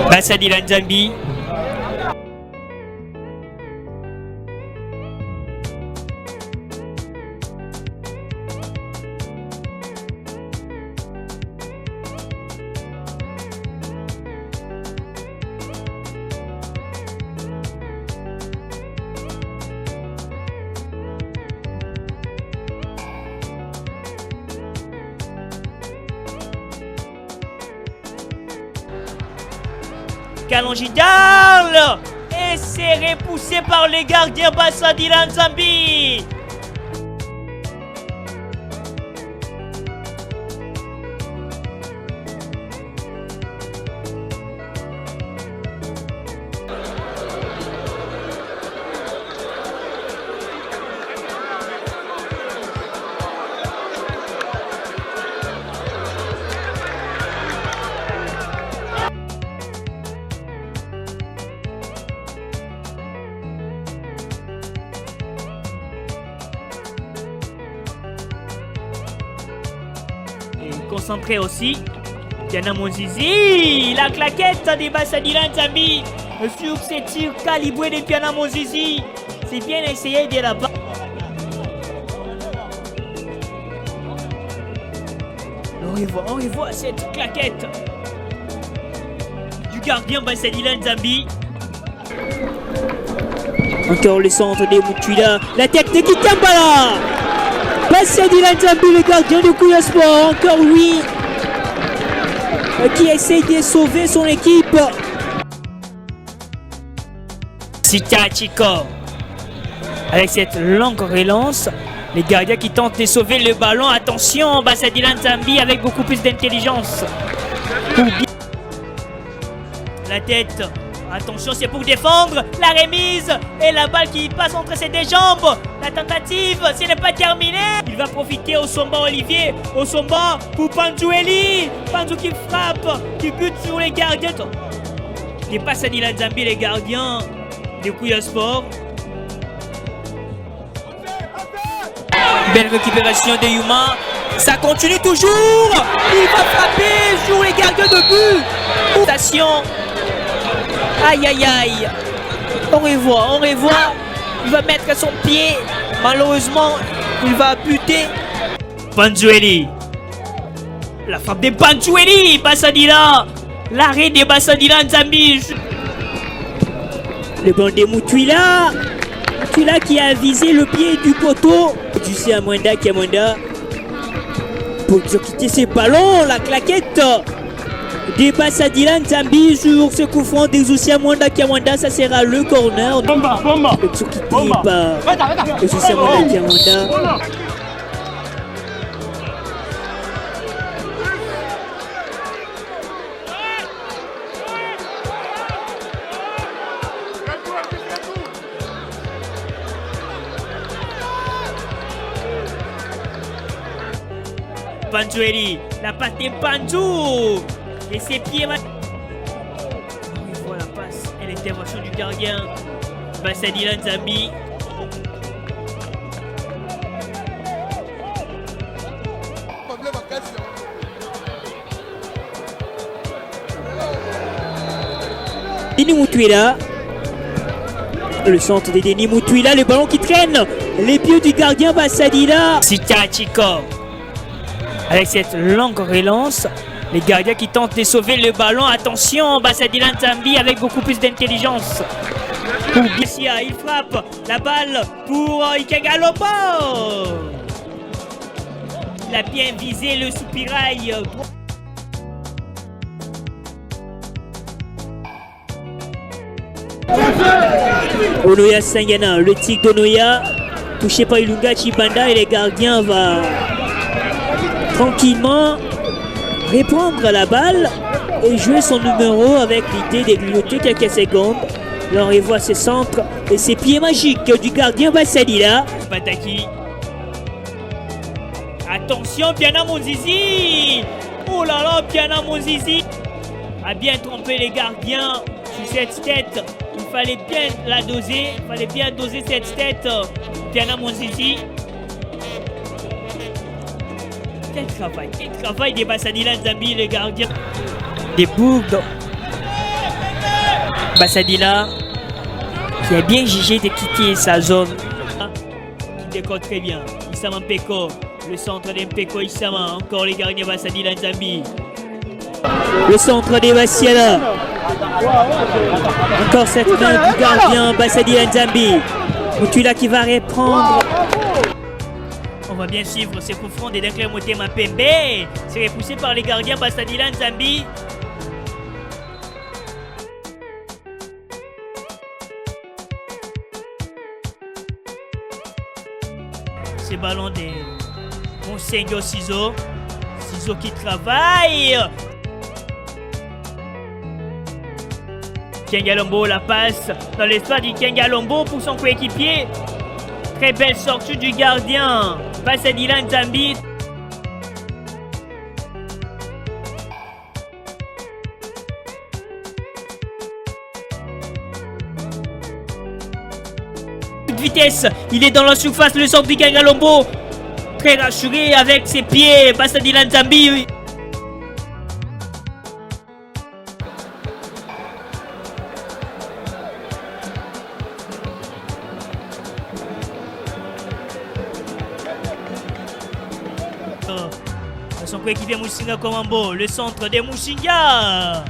Basadila Nzambi. Kalonjidal et c'est repoussé par les gardiens Basadila Nzambi. Concentré aussi. Piana Monzizi. La claquette des Basadila Nzambi sur ces tirs calibrés de Piana Monzizi. C'est bien essayé de là-bas. On revoit cette claquette du gardien Basadila Nzambi. Encore le centre de Mutuila. La tête de Kitambala. Basadila Nzambi, le gardien de Kouya Sport, encore lui, qui essaye de sauver son équipe. Sita Chiko, avec cette longue relance, les gardiens qui tentent de sauver le ballon. Attention, Basadila Nzambi avec beaucoup plus d'intelligence. La tête. Attention, c'est pour défendre. La remise et la balle qui passe entre ses deux jambes. La tentative, ce n'est pas terminé. Il va profiter au Somba Olivier. Au Somba pour Panzoueli. Panzou qui frappe, qui bute sur les gardiens. Il passe à Basadila Nzambi, les gardiens de Kouya Sport. Belle récupération de Yuma. Ça continue toujours. Il va frapper sur les gardiens de but. Station. Aïe aïe aïe. On revoit. Il va mettre son pied. Malheureusement, il va buter. Panzoueli. La frappe de Panzoueli. Basadila. L'arrêt de Basadila Nzambi. Le banc de Mutuila. Mutuila qui a visé le pied du poteau. Tu sais Amanda Kiamanda. Pour quitter ses ballons. La claquette de Basadila Nzambi sur ce coup franc des Ousia Mwanda Kiamanda, ça sera le corner. Quitté par les Ousia Mwanda Kiamanda. Panzoueli, la passe de Panzou. Et ses pieds. On voit la passe et l'intervention du gardien Basadila Nzambi. Denis Mutuila. Le centre de Denis Mutuila, le ballon qui traîne. Les pieds du gardien Basadila. Sita Chiko. Avec cette longue relance. Les gardiens qui tentent de sauver le ballon. Attention, Basadila Nzambi avec beaucoup plus d'intelligence. Pour Bissia, il frappe la balle pour Ikegalobo. Il a bien visé le soupirail. Onoya Sangana, le tic d'Onoya, touché par Ilunga Chibanda et les gardiens vont tranquillement reprendre la balle et jouer son numéro avec l'idée de grignoter quelques secondes. Là on revoit ses centres et ses pieds magiques du gardien Basadila. Pataki. Attention, Piana Monzizi. Oh là là, Piana Monzizi a bien trompé les gardiens sur cette tête. Il fallait bien la doser. Il fallait bien doser cette tête. Piana Monzizi. Quel travail des Basadila Nzambi, les gardiens. Des boucles Bassadila qui a bien jugé de quitter sa zone. Qui décore très bien. Issama Mpeko. Le centre d'Mpeko Issama. Encore les gardiens Bassadila Nzambi. Le centre des Bassiala. Encore cette main du gardien Bassadila Nzambi. Mutula qui va reprendre. On va bien suivre ces coups francs des Dencler Motema Pembe. C'est repoussé par les gardiens Bassadila Nzambi. Ces ballons des Monseigneur Ciseaux. Ciseaux qui travaille. Kengalombo la passe dans l'espace du Kengalombo pour son coéquipier. Très belle sortie du gardien Bassadila Nzambi. Toute vitesse, il est dans la surface, le centre du Kengalombo. Très rassuré avec ses pieds, Bassadila Nzambi. Son coéquipier Musinga Komambo, le centre des Musinga.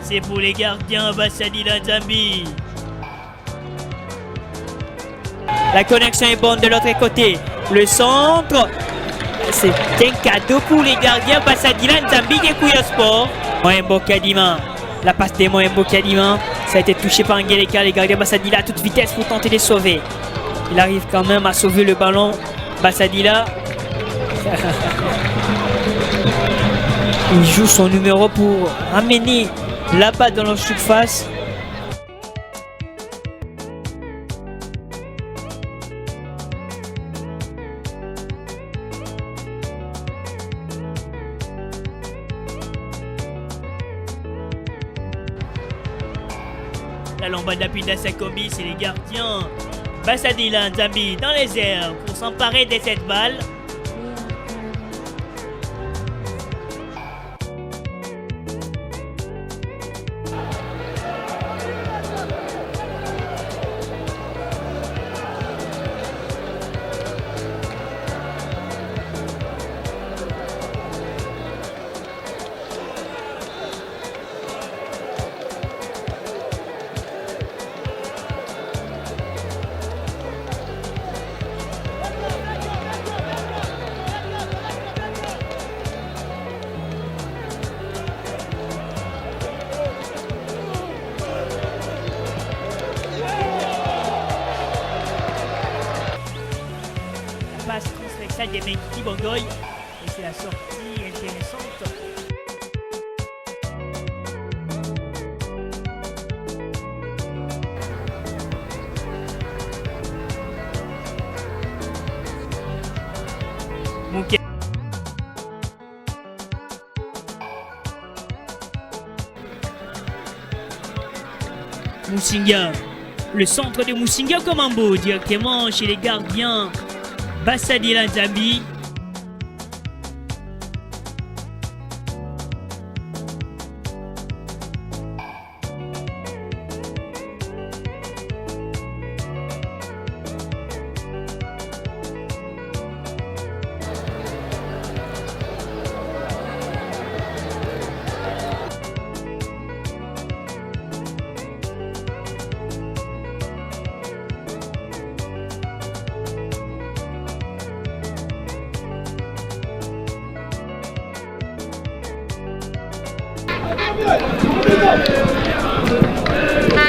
C'est pour les gardiens Bassadila Nzambi. La connexion est bonne de l'autre côté. Le centre, c'est un cadeau pour les gardiens Bassadila Nzambi et Kouya Sport. Moembo Kadima, la passe de Moembo Kadima, ça a été touché par Angeleka, les gardiens Bassadila à toute vitesse pour tenter de sauver. Il arrive quand même à sauver le ballon. Bassadila. Il joue son numéro pour amener la balle dans la surface. La lambade d'appui d'Asakobi, c'est les gardiens Bassadila Nzambi dans les airs pour s'emparer de cette balle. Passe transversale des Menki Bongoy et c'est la sortie intéressante. Mouké. Musinga, le centre de Musinga Komambo directement chez les gardiens Bassadila Nzambi.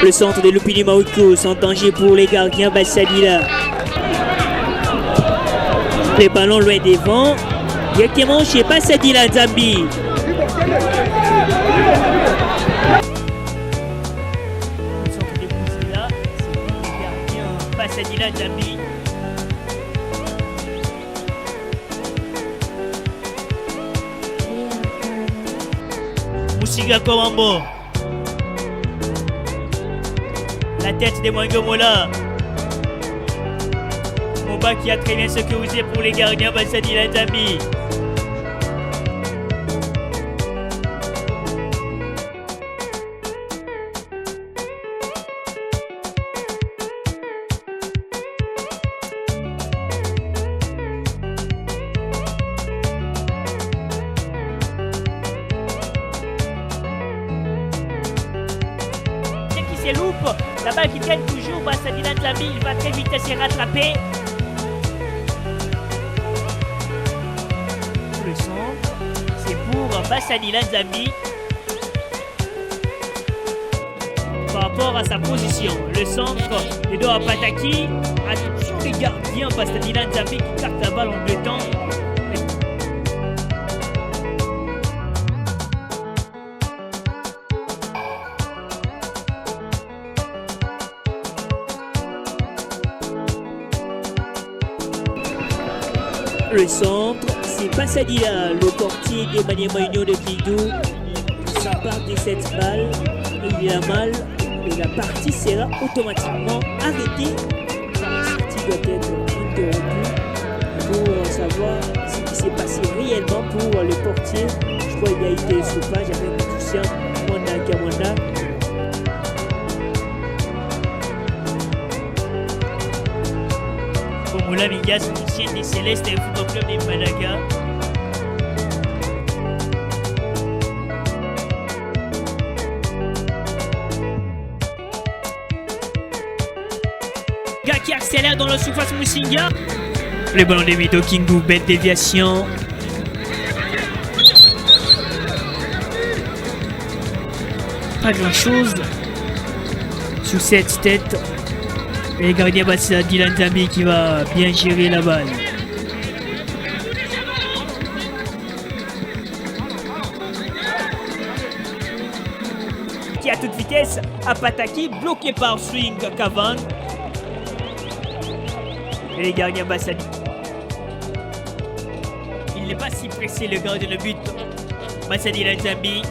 Le centre de Lupini Maoukou sont en danger pour les gardiens Bassadila. Les ballons loin devant. Directement chez Bassadila Nzambi. Le centre de Bassadila, c'est les gardiens Bassadila Nzambi. Musinga Komambo. La tête de Mwangomola. Moba qui a très bien sécurisé pour les gardiens Bassadila Nzambi. La balle qui gagne toujours, Bassadina Nzambi, il va très vite se rattraper. Le centre, c'est pour Bassadina Nzambi. Par rapport à sa position, le centre, les dos à Pataki. Attention les gardiens, Bassadina Nzambi qui carte la balle en deux temps. Le centre, c'est Bassadina, le portier d'Emmanuel Union de Kidou. Ça part de cette balle, il a mal et la partie sera automatiquement arrêtée. La partie doit être interrompue pour savoir ce qui s'est passé réellement pour le portier. Je crois qu'il a été sauvage avec Lucien Kamanda. Moula Mingas, ancien des Célestes et Football Club de Malaga. Gars qui accélère dans la surface Musinga. Le ballon de Mido Kingu, belle déviation. Pas grand chose sous cette tête. Et le gardien Bassadina Nzambi qui va bien gérer la balle. Qui à toute vitesse à Pataki, bloqué par Swing Kavan. Et le gardien Bassadina. Il n'est pas si pressé le gardien de but. Bassadina Nzambi.